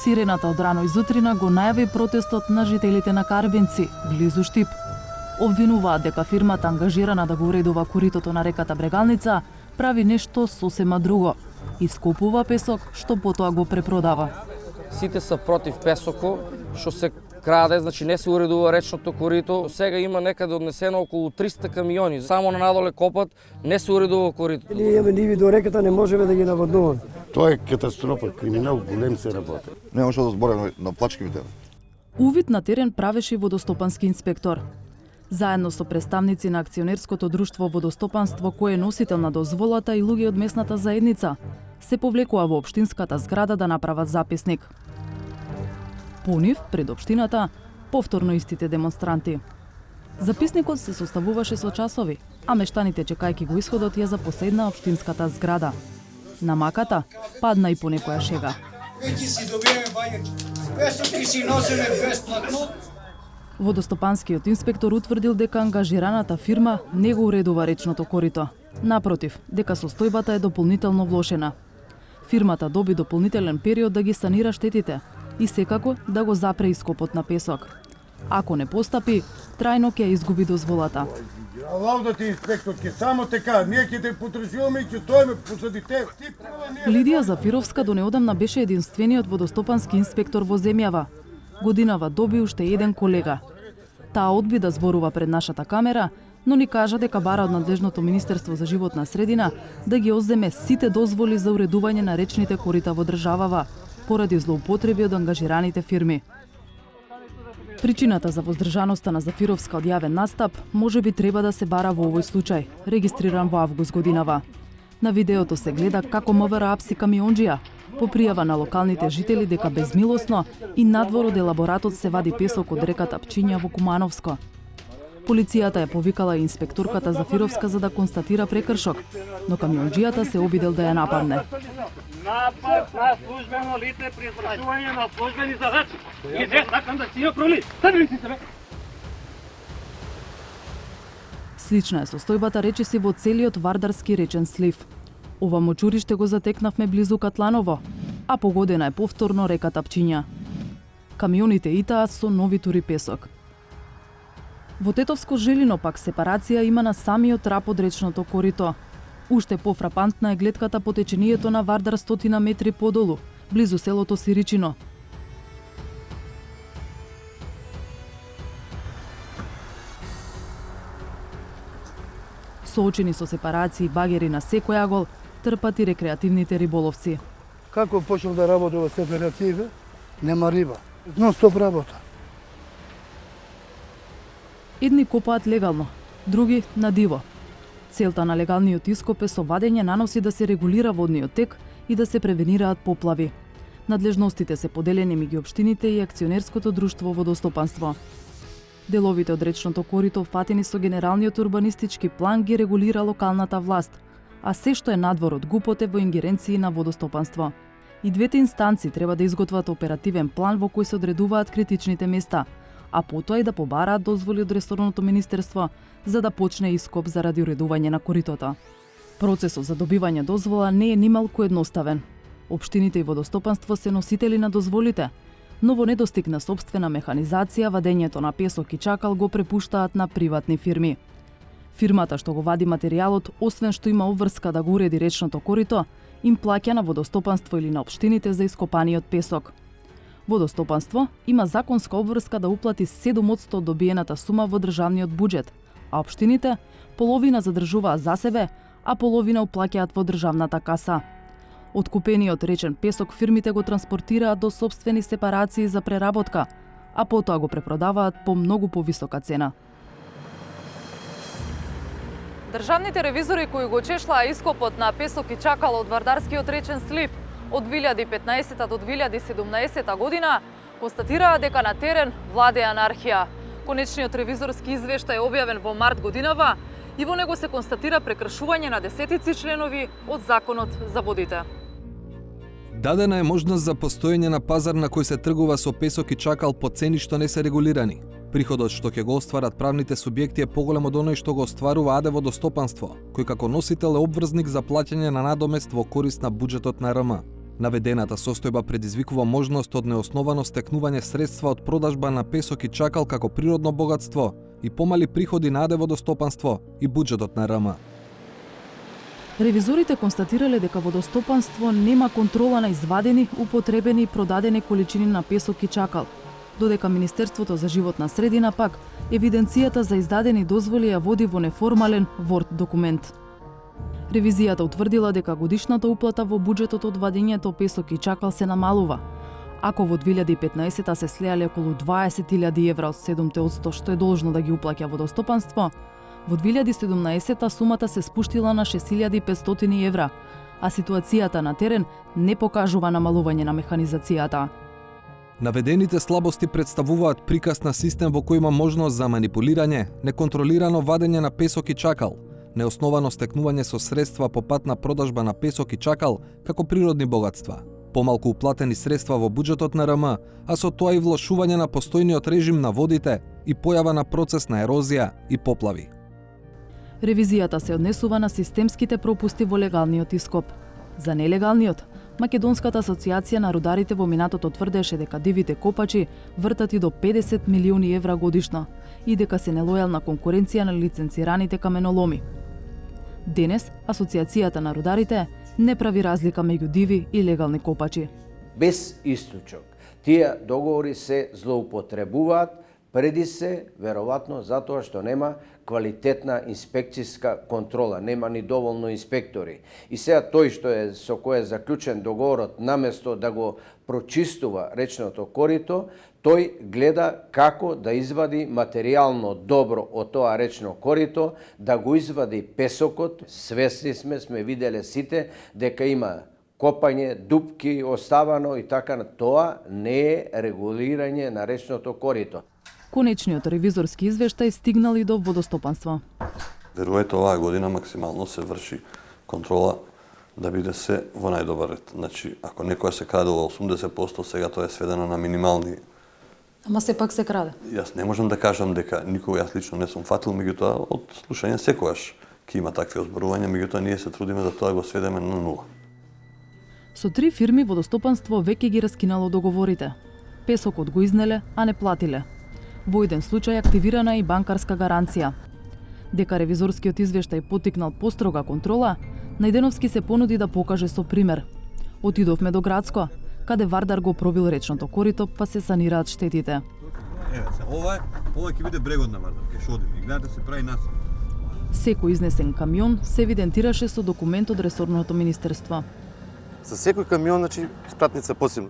Сирената од рано изутрина го најави протестот на жителите на Карбенци, близу Штип. Обвинуваат дека фирмата ангажирана да го уредува коритото на реката Брегалница прави нешто сосема друго. Ископува песок, што потоа го препродава. Сите се против песоко, што се краде, значи не се уредува речното корито. Сега има некаде однесено околу 300 камиони. Само на надоле копат, не се уредува корито. Ние имаме ниви до реката, не можеме да ги наводнуваме. Тоа е катастрофа, криминал голем се работи. Не може да зборам на плачкивите. Увид на терен правеше водостопански инспектор. Заедно со представници на акционерското друштво Водостопанство, кое е носител на дозволата, и луѓе од местната заедница, се повлекува во општинската зграда да направат записник. По нив, пред општината, повторно истите демонстранти. Записникот се составуваше со часови, а мештаните чекајќи го исходот ја запоседна општинската зграда. На маката падна и по некоја шега. Веќе си добиеме бајер. Песок си носиме бесплатно. Водостопанскиот инспектор утврдил дека ангажираната фирма не го уредува речното корито. Напротив, дека состојбата е дополнително влошена. Фирмата доби дополнителен период да ги санира штетите и секако да го запре ископот на песок. Ако не постапи, трајно ќе изгуби дозволата. А лаудате инспектор, ке само така, ние ќе те потржуваме и ќе стоиме позади те. Лидија Зафировска до неодамна беше единствениот водостопански инспектор во земјава. Годинава доби уште еден колега. Таа одби да зборува пред нашата камера, но ни кажа дека бара од надлежното Министерство за животна средина да ги одземе сите дозволи за уредување на речните корита во државава, поради злоупотреби од ангажираните фирми. Причината за воздржаноста на Зафировска од јавен настап можеби треба да се бара во овој случај, регистриран во август годинава. На видеото се гледа како МВР апси камионџија, по пријава на локалните жители дека безмилосно и надвор од елаборатот се вади песок од реката Пчиња во Кумановско. Полицијата ја повикала и инспекторката Зафировска за да констатира прекршок, но камионџијата се обидел да ја нападне. Напад на службено лице при извршување на службени задачи. Иде, сакам да си ја проли. Стави си себе. Слична е состојбата речиси во целиот Вардарски речен слив. Ова мочуриште го затекнавме близу Катланово, а погодена е повторно реката Пчиња. Камионите итаат со нови тури песок. Во Тетовско Желино пак сепарација има на самиот рап од речното корито. Уште пофрапантна е гледката по течението на Вардар 100 метри подолу, близу селото Сиричино. Соочени со сепарации багери на секој агол, трпат и рекреативните риболовци. Како почнав да работам во сепарациите, нема риба. Нон-стоп работа. Едни копаат легално, други на диво. Целта на легалниот ископ е со вадење наноси да се регулира водниот тек и да се превенираат поплави. Надлежностите се поделени меѓу општините и акционерското друштво Водостопанство. Деловите од речното корито фатени со генералниот урбанистички план ги регулира локалната власт, а се што е надвор од ГУПот е во ингеренции на Водостопанство. И двете инстанци треба да изготват оперативен план во кој се одредуваат критичните места, а потоа и да побараат дозволи од ресорното министерство за да почне ископ заради уредување на коритото. Процесот за добивање дозвола не е нималку едноставен. Општините и Водостопанство се носители на дозволите, но во недостиг на сопствена механизација вадењето на песок и чакал го препуштаат на приватни фирми. Фирмата што го вади материјалот, освен што има обврска да го уреди речното корито, им плаќа на Водостопанство или на општините за ископаниот песок. Водостопанство има законска обврска да уплати 7% од добиената сума во државниот буџет, а општините половина задржуваат за себе, а половина уплаќаат во државната каса. Откупениот речен песок фирмите го транспортираат до сопствени сепарации за преработка, а потоа го препродаваат по многу повисока цена. Државните ревизори кои го чешлаа ископот на песок и чакал од Вардарскиот речен слив од 2015 до 2017 година констатираа дека на терен владее анархија. Конечниот ревизорски извештај е објавен во март годинава и во него се констатира прекршување на десетици членови од Законот за водите. Дадена е можност за постоење на пазар на кој се тргува со песок и чакал по цени што не се регулирани. Приходот што ќе го остварат правните субјекти е поголем од оној што го остварува АД водостопанство, кој како носител е обврзник за плаќање на надомест во корист на буџетот на РМ. Наведената состојба предизвикува можност од неосновано стекнување средства од продажба на песок и чакал како природно богатство и помали приходи на АД водостопанство и буџетот на РМ. Ревизорите констатирале дека водостопанство нема контрола на извадени, употребени и продадени количини на песок и чакал, додека Министерството за животна средина пак евиденцијата за издадени дозволи ја води во неформален Word документ. Ревизијата утврдила дека годишната уплата во буџетот од вадењето песок и чакал се намалува. Ако во 2015 се слеале околу 20.000 евра од 7% што е должно да ги уплаќа водостопанство, во 2017 сумата се спуштила на 6.500 евра, а ситуацијата на терен не покажува намалување на механизацијата. Наведените слабости представуваат приказ на систем во кој има можност за манипулирање, неконтролирано вадење на песок и чакал, неосновано стекнување со средства по пат на продажба на песок и чакал како природни богатства, помалку уплатени средства во буџетот на РМ, а со тоа и влошување на постојниот режим на водите и појава на процес на ерозија и поплави. Ревизијата се однесува на системските пропусти во легалниот ископ. За нелегалниот, Македонската асоциација на рударите во минатото тврдеше дека дивите копачи вртат и до 50 милиони евра годишно и дека се нелојална конкуренција на лиценцираните каменоломи. Денес, Асоциацијата на рударите не прави разлика меѓу диви и легални копачи. Без исклучок, тие договори се злоупотребуваат преди се, веројатно, затоа што нема квалитетна инспекцијска контрола, нема ни доволно инспектори. И сега тој што е со кој е заклучен договорот, наместо да го прочистува речното корито, тој гледа како да извади материјално добро од тоа речно корито, да го извади песокот. Свесни сме виделе сите дека има копање, дупки оставано и така. Тоа не е регулирање на речното корито. Конечниот ревизорски извештај стигнал и до водостопанство. Верувајте, оваа година максимално се врши контрола да биде се во најдобар ред. Значи, ако некоја се крадело 80%, сега тоа е сведено на минимални. Ама сепак се краде. Јас не можам да кажам дека никога јас лично не сум фатил, меѓутоа од слушање секогаш ќе има такви озборувања, меѓутоа ние се трудиме да тоа го сведеме на нула. Со 3 фирми водостопанство веќе ги раскинало договорите. Песокот го изнеле, а не платиле. Во еден случај активирана и банкарска гаранција. Дека ревизорскиот извештај поттикнал построга контрола, Најденовски се понуди да покаже со пример. Отидовме до Градско, каде Вардар го пробил речното корито, па се санираат штетите. Еве се, ова ќе биде брегот на Вардар, ќе шодим и гледате се прави насип. Секој изнесен камион се евидентираше со документ од ресорното министерство. За секој камион, значи, спратница посебно.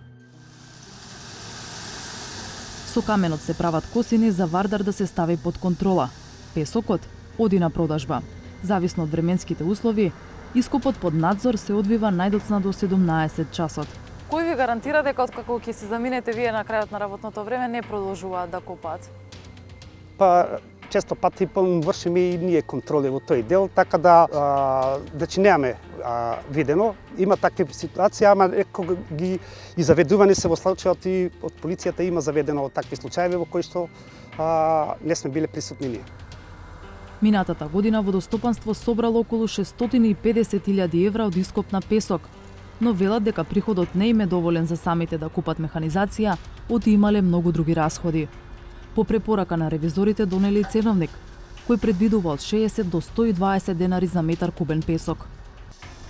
Со каменот се прават косини за Вардар да се стави под контрола. Песокот оди на продажба. Зависно од временските услови, ископот под надзор се одвива најдоцна до 17 часот. Кој ви гарантира дека откако ќе се заминете вие на крајот на работното време не продолжуваат да копаат? Па често пати вршиме и ние контроли во тој дел, така да значи немаме видено. Има такви ситуации, ама ги заведувани се во случајот и од полицијата има заведено такви случаи во кои што не сме биле присутни ние. Минатата година водостопанство собрало околу 650.000 евра од ископ на песок, но велат дека приходот не им е доволен за самите да купат механизација, оти имале многу други расходи. По препорака на ревизорите донели ценовник, кој предвидува од 60 до 120 денари за метар кубен песок.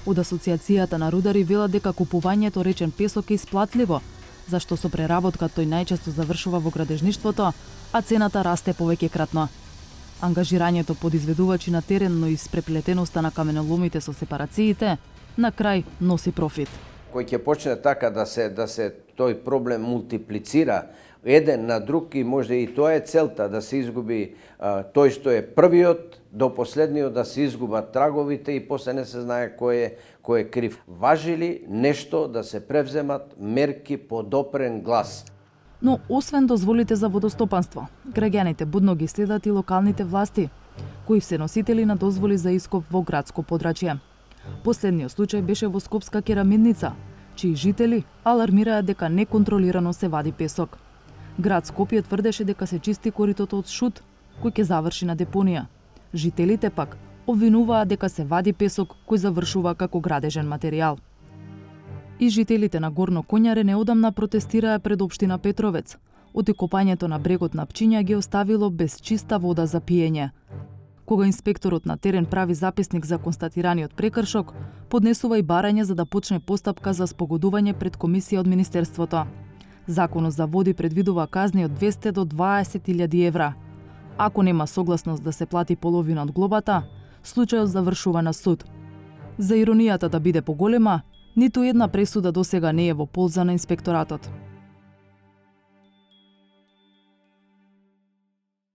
Од Асоциацијата на рудари велат дека купувањето речен песок е исплатливо, зашто со преработка тој најчесто завршува во градежништвото, а цената расте повеќекратно. Ангажирањето подизведувачи на терен, но и спреплетеноста на каменоломите со сепарациите, на крај носи профит. Кој ќе почне така да се тој проблем мултиплицира еден на друг и може и тоа е целта, да се изгуби тој што е првиот до последниот, да се изгубат траговите и после не се знае кој е крив. Важи ли нешто да се превземат мерки по допрен глас? Но освен дозволите за водостопанство, граѓаните будно ги следат и локалните власти, кои се носители на дозволи за ископ во градско подрачје. Последниот случај беше во Скопска керамидница, чии жители алармираат дека неконтролирано се вади песок. Град Скопје тврдеше дека се чисти коритото од шут, кој ќе заврши на депонија. Жителите пак обвинуваа дека се вади песок кој завршува како градежен материјал. И жителите на Горно Коњаре неодамна протестираа пред општина Петровец. Отикопањето на брегот на Пчиња ги оставило без чиста вода за пиење. Кога инспекторот на терен прави записник за констатираниот прекршок, поднесува и барање за да почне постапка за спогодување пред комисија од Министерството. Законот за води предвидува казни од 200 до 20.000 евра. Ако нема согласност да се плати половина од глобата, случајот завршува на суд. За иронијата да биде поголема, ниту една пресуда досега не е во полза на инспекторатот.